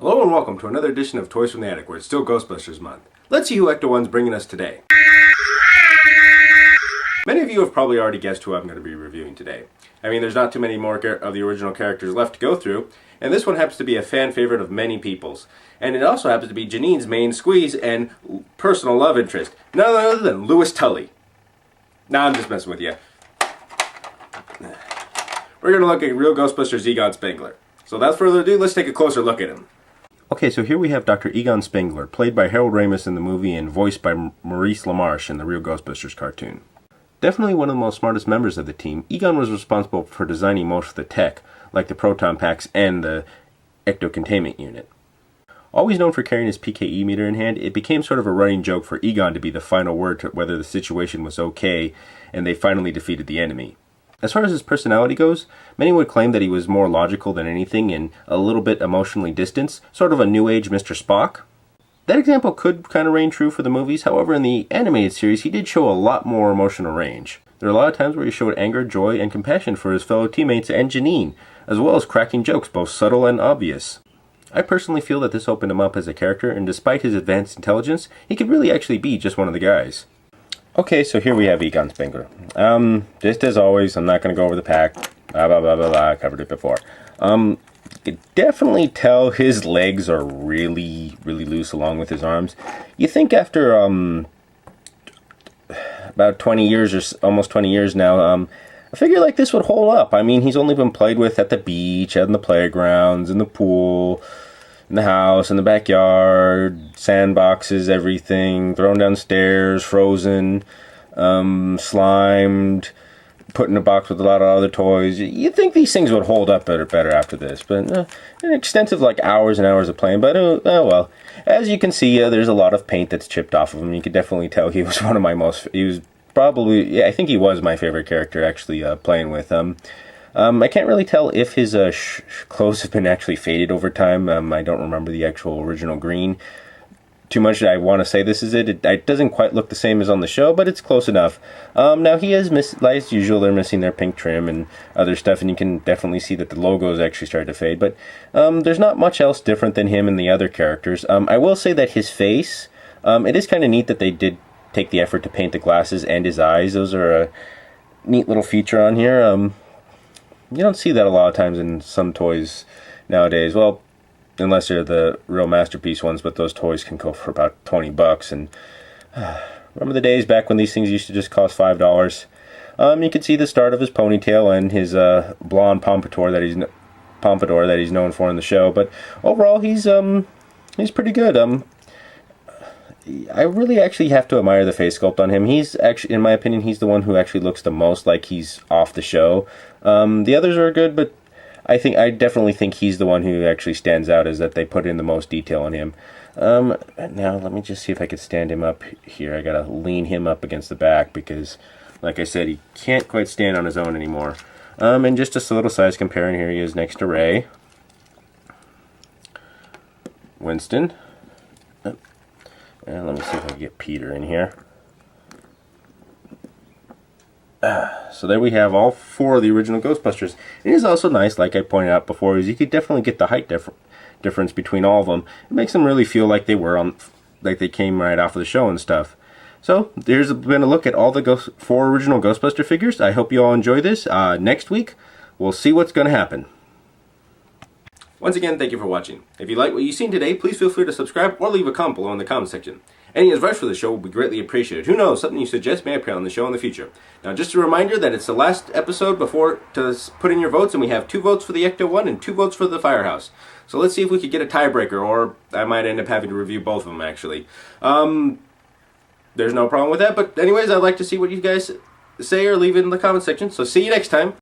Hello and welcome to another edition of Toys from the Attic, where it's still Ghostbusters month. Let's see who Ecto-1's bringing us today. Many of you have probably already guessed who I'm going to be reviewing today. I mean, there's not too many more of the original characters left to go through, and this one happens to be a fan favorite of many people's. And it also happens to be Janine's main squeeze and personal love interest, none other than Louis Tully. Nah, I'm just messing with you. We're going to look at real Ghostbusters Egon Spengler. So without further ado, let's take a closer look at him. Okay, so here we have Dr. Egon Spengler, played by Harold Ramis in the movie and voiced by Maurice LaMarche in the real Ghostbusters cartoon. Definitely one of the most smartest members of the team, Egon was responsible for designing most of the tech, like the proton packs and the ecto-containment unit. Always known for carrying his PKE meter in hand, it became sort of a running joke for Egon to be the final word to whether the situation was okay and they finally defeated the enemy. As far as his personality goes, many would claim that he was more logical than anything and a little bit emotionally distanced, sort of a new age Mr. Spock. That example could kind of reign true for the movies, however in the animated series he did show a lot more emotional range. There are a lot of times where he showed anger, joy, and compassion for his fellow teammates and Janine, as well as cracking jokes, both subtle and obvious. I personally feel that this opened him up as a character, and despite his advanced intelligence, he could really actually be just one of the guys. Okay, so here we have Egon Finger. Just as always, I'm not going to go over the pack. Blah, blah, blah, blah, blah. I covered it before. You can definitely tell his legs are really, really loose along with his arms. You think after about 20 years or almost 20 years now, a figure like this would hold up. I mean, he's only been played with at the beach, in the playgrounds, in the pool, in the house, in the backyard, sandboxes, everything, thrown downstairs, frozen, slimed, put in a box with a lot of other toys. You'd think these things would hold up better after this, but an extensive hours and hours of playing, but oh well. As you can see, there's a lot of paint that's chipped off of him. You could definitely tell he was one of my he was probably, yeah, I think he was my favorite character actually playing with. I can't really tell if his clothes have been actually faded over time. I don't remember the actual original green too much. I want to say this is it. It doesn't quite look the same as on the show, but it's close enough. Now he is, as usual, they're missing their pink trim and other stuff, and you can definitely see that the logos actually started to fade, but there's not much else different than him and the other characters. I will say that his face, it is kind of neat that they did take the effort to paint the glasses and his eyes. Those are a neat little feature on here. You don't see that a lot of times in some toys nowadays. Well, unless they're the real masterpiece ones, but those toys can go for about $20. And remember the days back when these things used to just cost $5? You can see the start of his ponytail and his blonde pompadour that he's known for in the show. But overall, he's pretty good. I really actually have to admire the face sculpt on him. He's actually, in my opinion, he's the one who actually looks the most like he's off the show. The others are good, but I definitely think he's the one who actually stands out, is that they put in the most detail on him. Now, let me just see if I could stand him up here. I gotta lean him up against the back because, like I said, he can't quite stand on his own anymore. And just a little size comparing, here he is next to Ray. Winston. And let me see if I can get Peter in here. So there we have all four of the original Ghostbusters. It is also nice, like I pointed out before, is you could definitely get the height difference between all of them. It makes them really feel like like they came right off of the show and stuff. So there's been a look at all the four original Ghostbuster figures. I hope you all enjoy this. Next week, we'll see what's going to happen. Once again, thank you for watching. If you like what you've seen today, please feel free to subscribe or leave a comment below in the comment section. Any advice for the show will be greatly appreciated. Who knows, something you suggest may appear on the show in the future. Now, just a reminder that it's the last episode before to put in your votes, and we have 2 votes for the Ecto-1 and 2 votes for the Firehouse. So let's see if we could get a tiebreaker, or I might end up having to review both of them, actually. There's no problem with that, but anyways, I'd like to see what you guys say or leave it in the comment section. So see you next time.